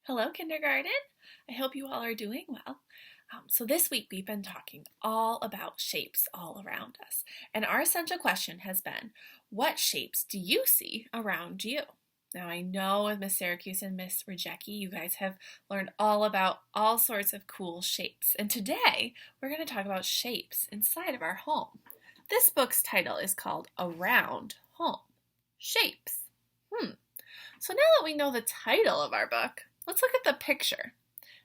Hello, kindergarten. I hope you all are doing well. So this week we've been talking all about shapes all around us. And our essential question has been, what shapes do you see around you? Now I know with Miss Syracuse and Miss Rejecki, you guys have learned all about all sorts of cool shapes. And today we're going to talk about shapes inside of our home. This book's title is called Around Home, Shapes. So now that we know the title of our book, let's look at the picture.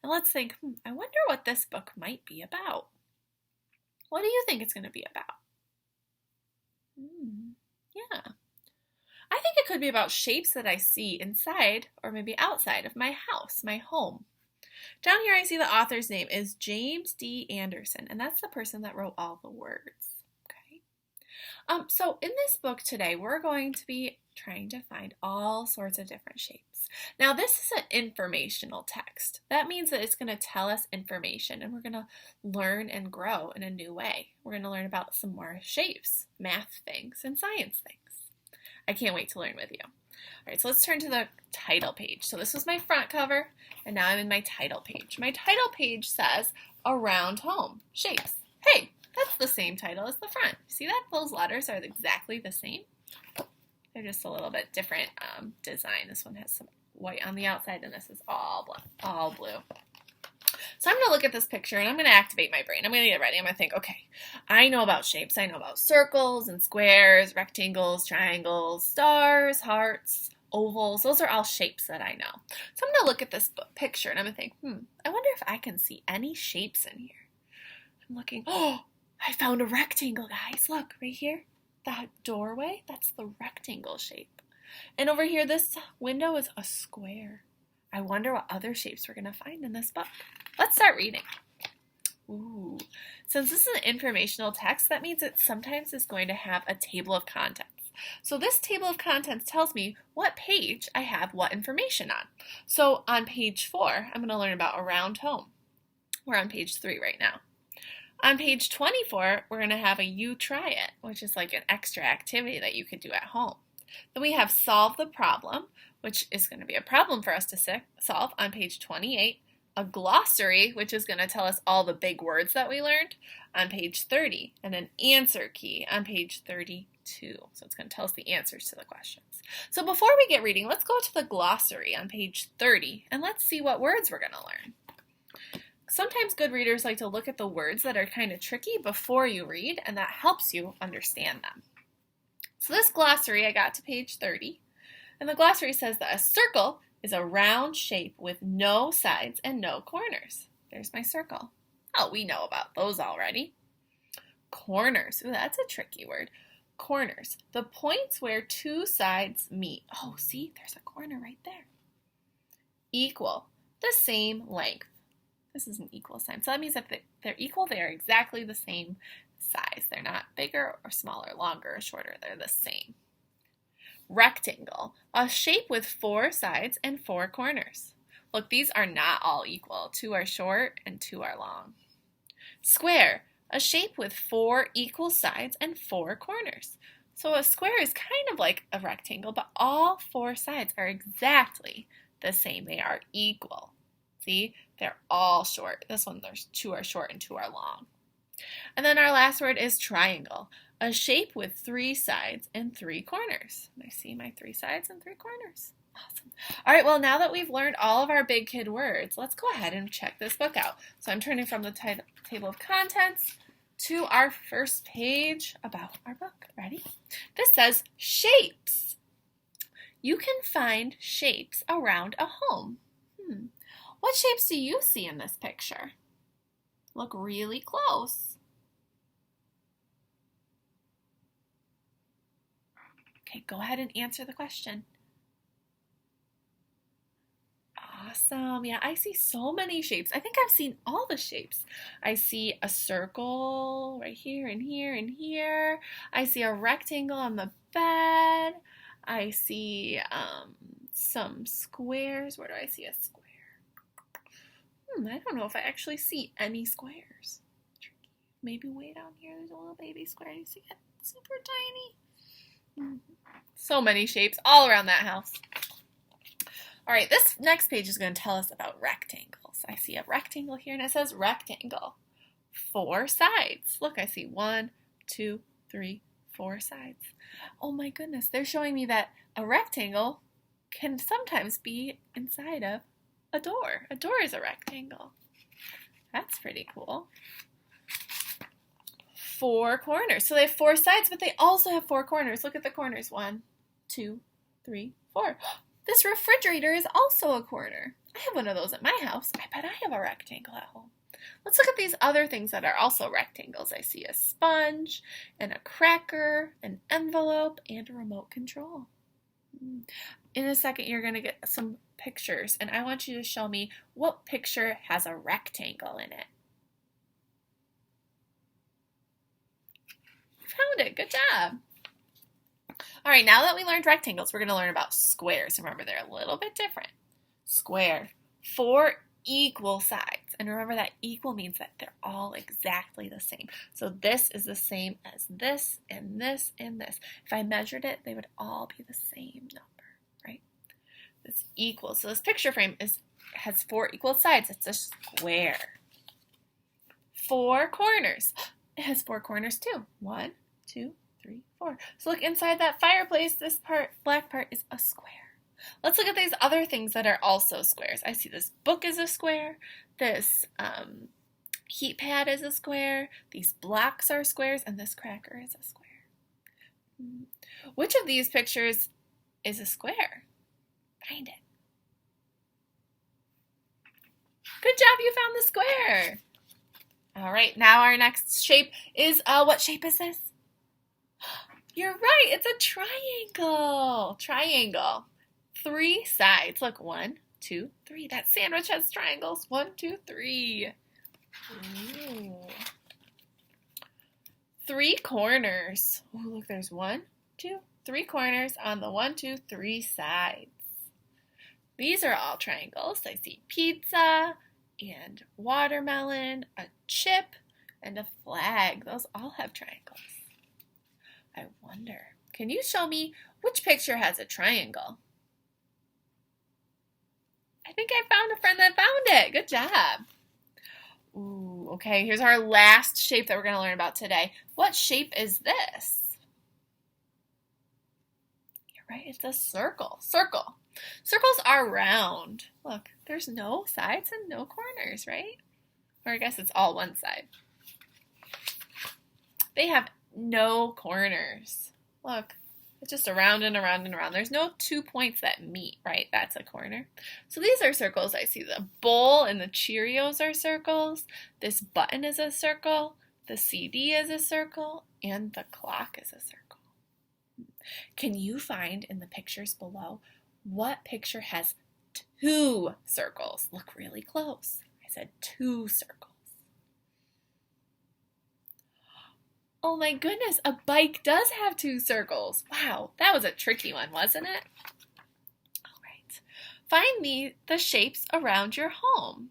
And let's think, I wonder what this book might be about. What do you think it's going to be about? Yeah. I think it could be about shapes that I see inside or maybe outside of my house, my home. Down here I see the author's name is James D. Anderson, and that's the person that wrote all the words. So in this book today, we're going to be trying to find all sorts of different shapes. Now, this is an informational text. That means that it's going to tell us information, and we're going to learn and grow in a new way. We're going to learn about some more shapes, math things, and science things. I can't wait to learn with you. All right, so let's turn to the title page. So this was my front cover, and now I'm in my title page. My title page says, Around Home, Shapes. Hey! That's the same title as the front. See that? Those letters are exactly the same. They're just a little bit different design. This one has some white on the outside, and this is all blue. So I'm going to look at this picture, and I'm going to activate my brain. I'm going to get ready. I'm going to think, okay, I know about shapes. I know about circles and squares, rectangles, triangles, stars, hearts, ovals. Those are all shapes that I know. So I'm going to look at this picture, and I'm going to think, I wonder if I can see any shapes in here. I'm looking, I found a rectangle, guys. Look, right here, that doorway, that's the rectangle shape. And over here, this window is a square. I wonder what other shapes we're going to find in this book. Let's start reading. Ooh. Since this is an informational text, that means it sometimes is going to have a table of contents. So this table of contents tells me what page I have what information on. So on page 4, I'm going to learn about Around Home. We're on page 3 right now. On page 24, we're going to have a You Try It, which is like an extra activity that you could do at home. Then we have Solve the Problem, which is going to be a problem for us to solve on page 28. A glossary, which is going to tell us all the big words that we learned on page 30. And an answer key on page 32. So it's going to tell us the answers to the questions. So before we get reading, let's go to the glossary on page 30, and let's see what words we're going to learn. Sometimes good readers like to look at the words that are kind of tricky before you read, and that helps you understand them. So this glossary, I got to page 30, and the glossary says that a circle is a round shape with no sides and no corners. There's my circle. Oh, we know about those already. Corners. Ooh, that's a tricky word. Corners. The points where two sides meet. Oh, see, there's a corner right there. Equal. The same length. This is an equal sign. So that means if they're equal, they're exactly the same size. They're not bigger or smaller, longer or shorter. They're the same. Rectangle, a shape with 4 sides and 4 corners. Look, these are not all equal. 2 are short and 2 are long. Square, a shape with 4 equal sides and 4 corners. So a square is kind of like a rectangle, but all 4 sides are exactly the same. They are equal. See, they're all short. This one, there's 2 are short and 2 are long. And then our last word is triangle, a shape with 3 sides and 3 corners. I see my 3 sides and 3 corners. Awesome. All right, well, now that we've learned all of our big kid words, let's go ahead and check this book out. So I'm turning from the table of contents to our first page about our book. Ready? This says shapes. You can find shapes around a home. What shapes do you see in this picture? Look really close. Okay, go ahead and answer the question. Awesome. Yeah, I see so many shapes. I think I've seen all the shapes. I see a circle right here and here and here. I see a rectangle on the bed. I see some squares. Where do I see a square? I don't know if I actually see any squares. Maybe way down here there's a little baby square. You see it? Super tiny. So many shapes all around that house. All right, this next page is going to tell us about rectangles. I see a rectangle here and it says rectangle. 4 sides. Look, I see 1, 2, 3, 4 sides. Oh my goodness, they're showing me that a rectangle can sometimes be inside of a door. A door is a rectangle. That's pretty cool. 4 corners. So they have 4 sides, but they also have 4 corners. Look at the corners. 1, 2, 3, 4. This refrigerator is also a corner. I have one of those at my house. I bet I have a rectangle at home. Let's look at these other things that are also rectangles. I see a sponge and a cracker, an envelope, and a remote control. In a second, you're going to get some pictures, and I want you to show me what picture has a rectangle in it. Found it. Good job. All right, now that we learned rectangles, we're going to learn about squares. Remember, they're a little bit different. Square, 4 equal sides. And remember that equal means that they're all exactly the same. So this is the same as this and this and this. If I measured it, they would all be the same number, right? It's equal. So this picture frame has 4 equal sides. It's a square. 4 corners. It has 4 corners too. 1, 2, 3, 4. So look inside that fireplace, this part, black part, is a square. Let's look at these other things that are also squares. I see this book is a square. This heat pad is a square. These blocks are squares, and this cracker is a square. Which of these pictures is a square? Find it. Good job, you found the square. All right, now our next shape is, what shape is this? You're right, it's a triangle. Triangle. 3 sides. Look, 1, 2, 3. That sandwich has triangles. 1, 2, 3. Ooh. 3 corners. Ooh, look, there's 1, 2, 3 corners on the 1, 2, 3 sides. These are all triangles. I see pizza and watermelon, a chip, and a flag. Those all have triangles. I wonder, can you show me which picture has a triangle? I think I found a friend that found it. Good job. Ooh, okay, here's our last shape that we're going to learn about today. What shape is this? You're right, it's a circle. Circle. Circles are round. Look, there's no sides and no corners, right? Or I guess it's all one side. They have no corners. Look, it's just around and around and around. There's no 2 points that meet, right? That's a corner. So these are circles. I see the bowl and the Cheerios are circles. This button is a circle. The CD is a circle. And the clock is a circle. Can you find in the pictures below what picture has 2 circles? Look really close. I said 2 circles. Oh my goodness, a bike does have 2 circles. Wow, that was a tricky one, wasn't it? All right. Find the shapes around your home.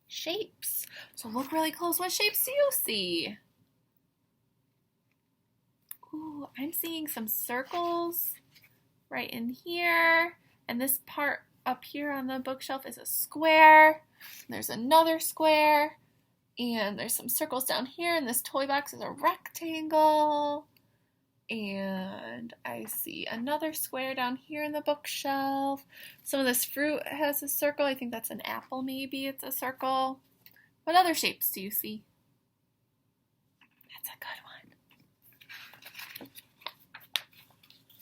Shapes. So look really close. What shapes do you see? Ooh, I'm seeing some circles right in here. And this part up here on the bookshelf is a square. There's another square. And there's some circles down here, and this toy box is a rectangle. And I see another square down here in the bookshelf. Some of this fruit has a circle. I think that's an apple, maybe it's a circle. What other shapes do you see? That's a good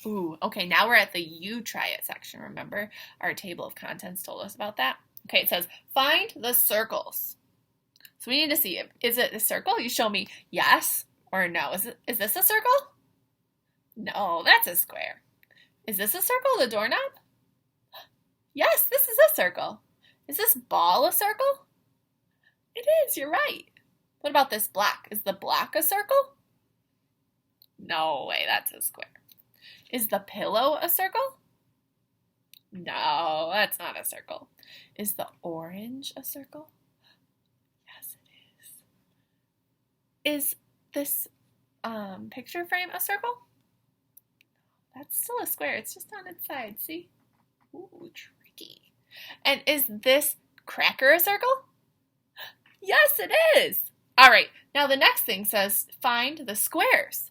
one. Ooh, okay, now we're at the You Try It section. Remember, our table of contents told us about that. Okay, it says, find the circles. So we need to see, is it a circle? You show me yes or no. Is this a circle? No, that's a square. Is this a circle, the doorknob? Yes, this is a circle. Is this ball a circle? It is, you're right. What about this block? Is the block a circle? No way, that's a square. Is the pillow a circle? No, that's not a circle. Is the orange a circle? Is this picture frame a circle? That's still a square. It's just on its side, see? Ooh, tricky. And is this cracker a circle? Yes, it is. All right, now the next thing says find the squares.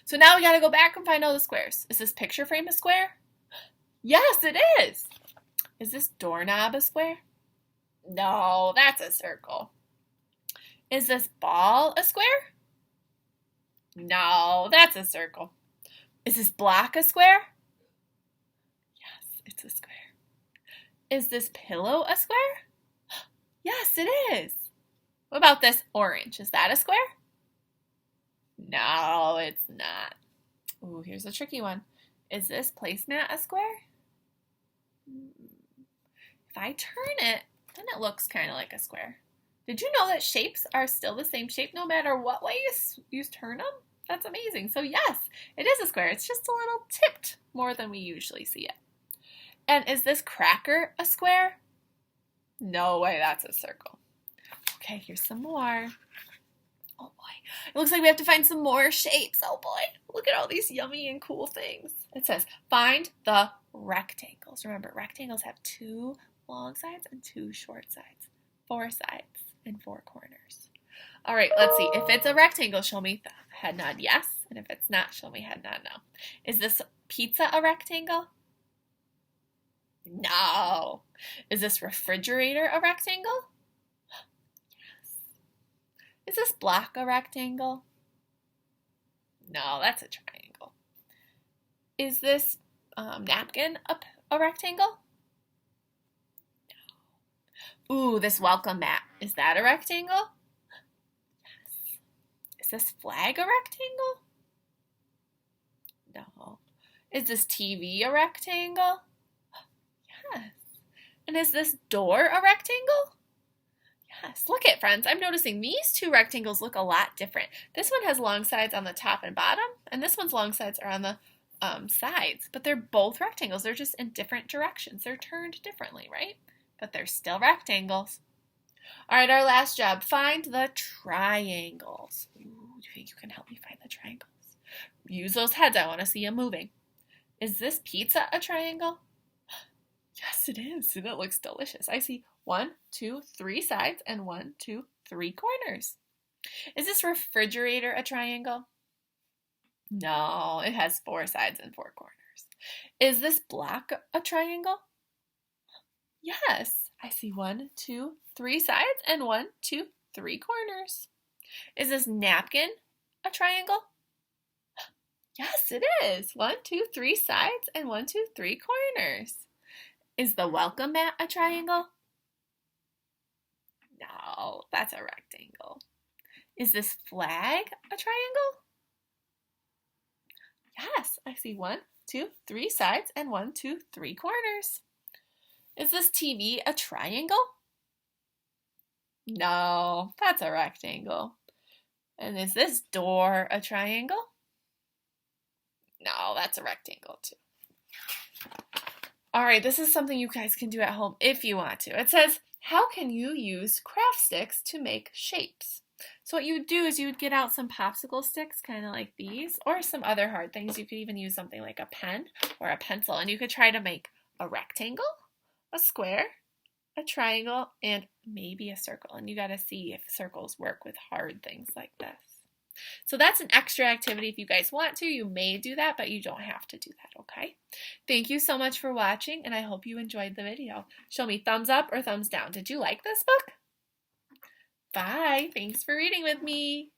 So now we got to go back and find all the squares. Is this picture frame a square? Yes, it is. Is this doorknob a square? No, that's a circle. Is this ball a square? No, that's a circle. Is this block a square? Yes, it's a square. Is this pillow a square? Yes, it is. What about this orange? Is that a square? No, it's not. Ooh, here's a tricky one. Is this placemat a square? If I turn it, then it looks kind of like a square. Did you know that shapes are still the same shape no matter what way you turn them? That's amazing. So yes, it is a square. It's just a little tipped more than we usually see it. And is this cracker a square? No way, that's a circle. Okay, here's some more. Oh boy, it looks like we have to find some more shapes. Oh boy, look at all these yummy and cool things. It says, find the rectangles. Remember, rectangles have 2 long sides and 2 short sides. 4 sides and 4 corners. All right, let's see. If it's a rectangle, show me the head nod yes. And if it's not, show me head nod no. Is this pizza a rectangle? No. Is this refrigerator a rectangle? Yes. Is this block a rectangle? No, that's a triangle. Is this napkin a rectangle? No. Ooh, this welcome mat. Is that a rectangle? Yes. Is this flag a rectangle? No. Is this TV a rectangle? Yes. And is this door a rectangle? Yes. Look at, friends, I'm noticing these 2 rectangles look a lot different. This one has long sides on the top and bottom, and this one's long sides are on the sides. But they're both rectangles. They're just in different directions. They're turned differently, right? But they're still rectangles. All right, our last job. Find the triangles. Ooh, do you think you can help me find the triangles? Use those heads. I want to see them moving. Is this pizza a triangle? Yes, it is, and it looks delicious. I see 1, 2, 3 sides and 1, 2, 3 corners. Is this refrigerator a triangle? No, it has 4 sides and 4 corners. Is this block a triangle? Yes, I see 1, 2, 3 sides and 1, 2, 3 corners. Is this napkin a triangle? Yes, it is. 1, 2, 3 sides and 1, 2, 3 corners. Is the welcome mat a triangle? No, that's a rectangle. Is this flag a triangle? Yes, I see 1, 2, 3 sides and 1, 2, 3 corners. Is this TV a triangle? No, that's a rectangle. And is this door a triangle? No, that's a rectangle too. All right, this is something you guys can do at home if you want to. It says, how can you use craft sticks to make shapes? So what you would do is you would get out some popsicle sticks, kind of like these, or some other hard things. You could even use something like a pen or a pencil, and you could try to make a rectangle, a square, a triangle, and maybe a circle. And you got to see if circles work with hard things like this. So that's an extra activity. If you guys want to, you may do that, but you don't have to do that, okay? Thank you so much for watching, and I hope you enjoyed the video. Show me thumbs up or thumbs down. Did you like this book? Bye. Thanks for reading with me.